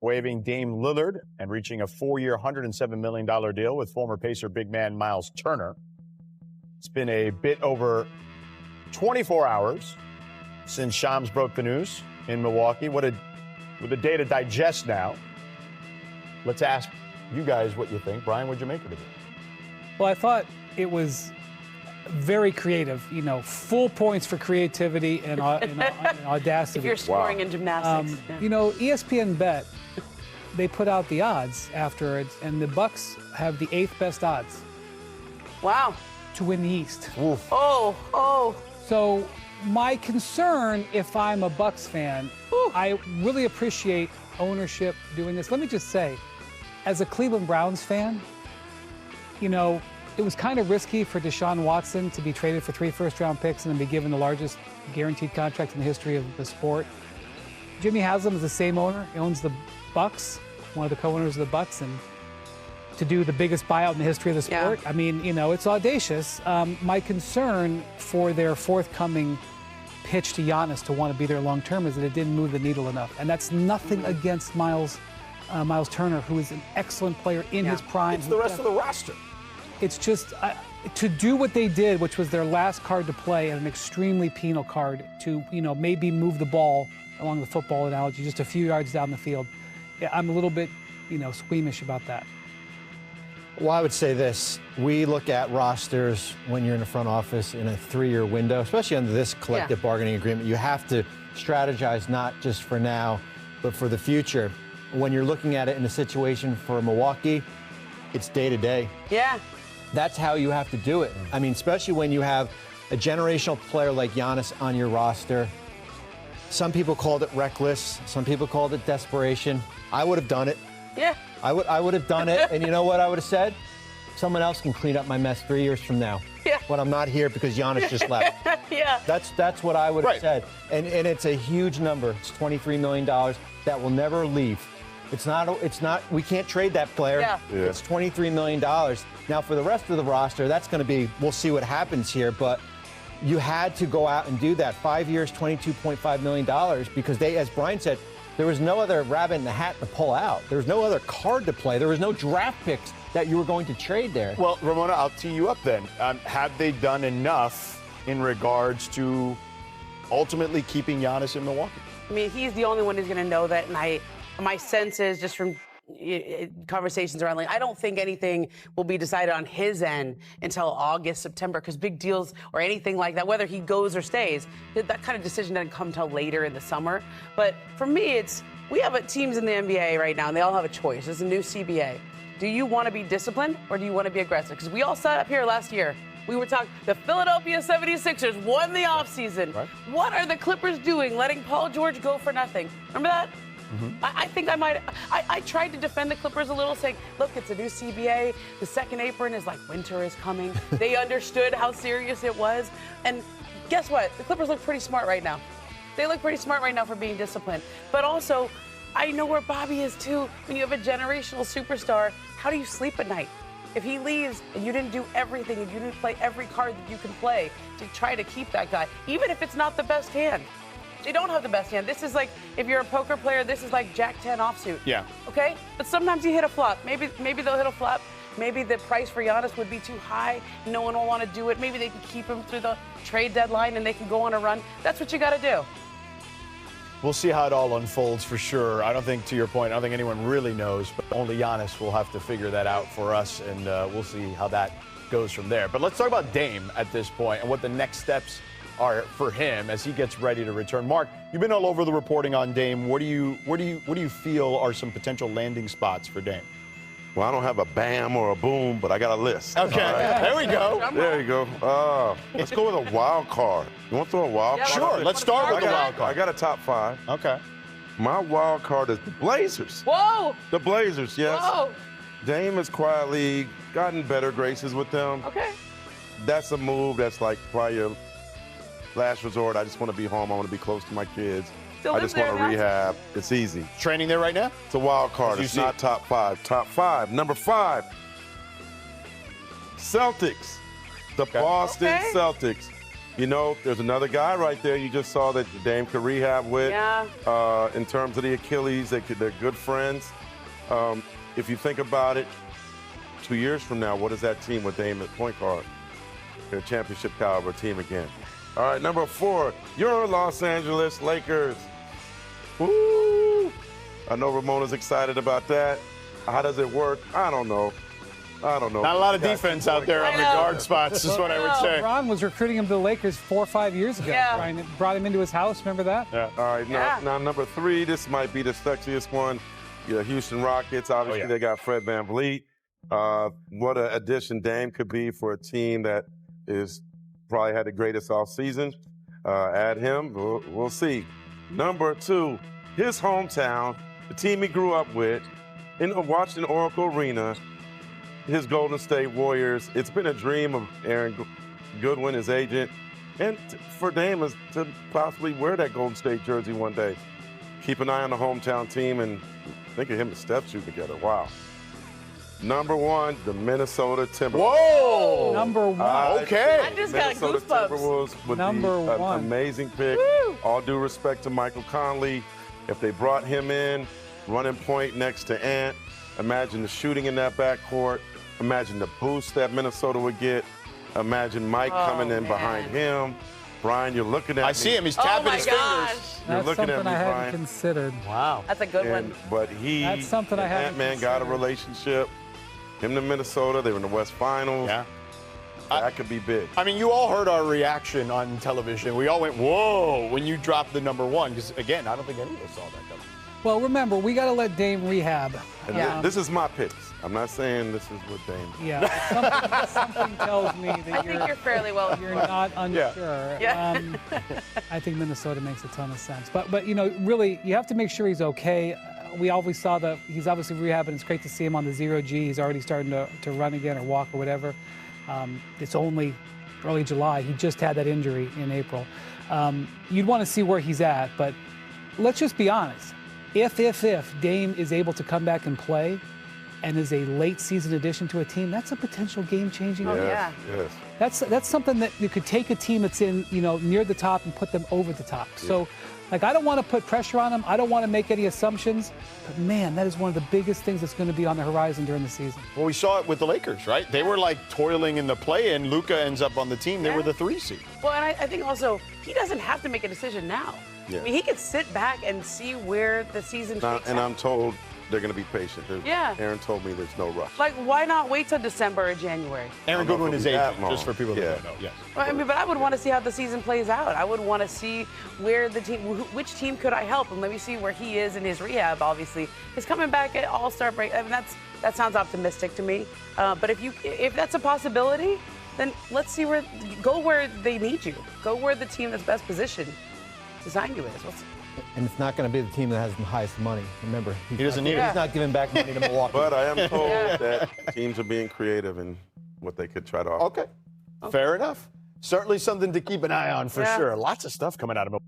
waiving Dame Lillard and reaching a 4-year, $107 million deal with former Pacer big man Miles Turner. It's been a bit over 24 hours since Shams broke the news in Milwaukee. With a day to digest now, let's ask you guys what you think. Brian, what'd you make of it? Well, I thought it was very creative, full points for creativity and audacity. If you're scoring in gymnastics. ESPN Bet, they put out the odds after it, and the Bucks have the 8th best odds. Wow. To win the East. Oof. Oh. So my concern, if I'm a Bucks fan, I really appreciate ownership doing this. Let me just say, as a Cleveland Browns fan, it was kind of risky for Deshaun Watson to be traded for 3 first-round picks and then be given the largest guaranteed contract in the history of the sport. Jimmy Haslam is the same owner. He owns the Bucks, one of the co-owners of the Bucks, and to do the biggest buyout in the history of the sport. Yeah. I mean, it's audacious. My concern for their forthcoming pitch to Giannis to want to be there long-term is that it didn't move the needle enough. And that's nothing against Miles Turner, who is an excellent player in his prime. It's the rest of the roster. It's just to do what they did, which was their last card to play, and an extremely penal card to, maybe move the ball along the football analogy just a few yards down the field. Yeah, I'm a little bit, squeamish about that. Well, I would say this. We look at rosters when you're in the front office in a 3-year window, especially under this collective bargaining agreement. You have to strategize not just for now, but for the future. When you're looking at it in a situation for Milwaukee, it's day to day. Yeah. That's how you have to do it. I mean, especially when you have a generational player like Giannis on your roster. Some people called it reckless. Some people called it desperation. I would have done it. Yeah. I would have done it. And you know what I would have said? Someone else can clean up my mess 3 years from now. Yeah. When I'm not here because Giannis just left. Yeah. That's what I would have said. And it's a huge number. It's $23 million that will never leave. It's not, we can't trade that player. Yeah. It's $23 million. Now, for the rest of the roster, that's going to be, we'll see what happens here, but you had to go out and do that. 5 years, $22.5 million, because they, as Brian said, there was no other rabbit in the hat to pull out. There was no other card to play. There was no draft picks that you were going to trade there. Well, Ramona, I'll tee you up then. Have they done enough in regards to ultimately keeping Giannis in Milwaukee? I mean, he's the only one who's going to know that, and my sense is, just from conversations around, I don't think anything will be decided on his end until August, September, because big deals or anything like that, whether he goes or stays, that kind of decision doesn't come till later in the summer. But for me, we have teams in the NBA right now, and they all have a choice. There's a new CBA. Do you want to be disciplined or do you want to be aggressive? Because we all sat up here last year. We were talking, the Philadelphia 76ers won the offseason. Right. What are the Clippers doing, letting Paul George go for nothing? Remember that? Mm-hmm. I think I tried to defend the Clippers a little, saying, look, it's a new CBA. The second apron is like winter is coming. They understood how serious it was. And guess what? The Clippers look pretty smart right now. They look pretty smart right now for being disciplined. But also, I know where Bobby is too. When you have a generational superstar, how do you sleep at night? If he leaves and you didn't do everything and you didn't play every card that you can play to try to keep that guy, even if it's not the best hand. They don't have the best hand. This is like, if you're a poker player, this is like Jack 10 offsuit. Yeah. Okay? But sometimes you hit a flop. Maybe they'll hit a flop. Maybe the price for Giannis would be too high. No one will want to do it. Maybe they can keep him through the trade deadline and they can go on a run. That's what you got to do. We'll see how it all unfolds for sure. I don't think, to your point, I don't think anyone really knows, but only Giannis will have to figure that out for us, and we'll see how that goes from there. But let's talk about Dame at this point and what the next steps are for him as he gets ready to return. Mark, you've been all over the reporting on Dame. What do you feel are some potential landing spots for Dame? Well, I don't have a bam or a boom, but I got a list. Okay, right. There we go. There you go. Let's go with a wild card. You want to throw a wild card? Sure, let's start with the wild card. I got a top 5. Okay. My wild card is the Blazers. Whoa! The Blazers, yes. Whoa! Dame has quietly gotten better graces with them. Okay. That's a move that's like probably your last resort. I just want to be home. I want to be close to my kids. I just want to rehab. It's easy. Training there right now? It's a wild card. It's not top 5. Top 5. Number 5. Celtics. The Boston Celtics. You know, there's another guy right there you just saw that Dame could rehab with. Yeah. In terms of the Achilles, they're good friends. If you think about it, 2 years from now, what is that team with Dame at point guard? They're a championship caliber team again. All right, number 4, your Los Angeles Lakers. Woo! I know Ramona's excited about that. How does it work? I don't know. Not a lot of defense out there on the guard spots is what I would say. LeBron was recruiting him to the Lakers 4 or 5 years ago. Yeah. Brian brought him into his house. Remember that? Yeah. All right. Now, number 3, this might be the sexiest one. Yeah, Houston Rockets. Obviously, they got Fred VanVleet. What an addition Dame could be for a team that is probably had the greatest offseason. Add him. We'll see. Number 2, his hometown, the team he grew up with, in Washington Oracle Arena. His Golden State Warriors. It's been a dream of Aaron Goodwin, his agent, and for Dame to possibly wear that Golden State jersey one day. Keep an eye on the hometown team and think of him and Steph shooting together. Wow. Number 1, the Minnesota Timberwolves. Whoa! Number 1. Okay. I just got Minnesota goosebumps. Timberwolves would Number be an 1. amazing pick. Woo! All due respect to Michael Conley. If they brought him in, running point next to Ant, imagine the shooting in that backcourt. Imagine the boost that Minnesota would get. Imagine Mike coming in behind him. Brian, you're looking at me. I see him. He's tapping his gosh. fingers. You're That's looking something at me, I hadn't Brian. considered. Wow. That's a good one. But he That's something I and haven't Ant-Man got a considered. relationship. Him to Minnesota. They were in the West Finals. Yeah. That could be big. I mean, you all heard our reaction on television. We all went, whoa, when you dropped the number 1. Because, again, I don't think any of us saw that coming. Well, remember, we got to let Dame rehab. And this is my picks. I'm not saying this is what Dame. Yeah, something tells me that I think you're fairly well you're not unsure. Yeah. I think Minnesota makes a ton of sense. But you know, really, you have to make sure he's okay. We always saw that he's obviously rehabbing. It's great to see him on the 0G. He's already starting to run again or walk or whatever. It's only early July. He just had that injury in April. You'd want to see where he's at, but let's just be honest. If Dame is able to come back and play and is a late season addition to a team, that's a potential game-changing. Yes, yeah. yes. That's something that you could take a team that's in, near the top and put them over the top. So, like, I don't want to put pressure on him. I don't want to make any assumptions. But, man, that is one of the biggest things that's going to be on the horizon during the season. Well, we saw it with the Lakers, right? They were, like, toiling in the play-in. Luka ends up on the team. They were the 3 seed. Well, and I think also he doesn't have to make a decision now. Yeah. I mean, he could sit back and see where the season shakes And out. I'm told they're going to be patient. Yeah. Aaron told me there's no rush. Like, why not wait till December or January? Aaron Goodwin is that agent, long. just for people that don't know. Yes. Well, I mean, but I would want to see how the season plays out. I would want to see where the team, which team could I help, and let me see where he is in his rehab. Obviously, he's coming back at All-Star break. I mean, that sounds optimistic to me. But if that's a possibility, then let's see go where they need you. Go where the team that's best positioned to sign you is. And it's not going to be the team that has the highest money. Remember, He doesn't need it. He's not giving back money to Milwaukee. But I am told that teams are being creative in what they could try to offer. Okay. Fair enough. Certainly something to keep an eye on for sure. Lots of stuff coming out of Milwaukee.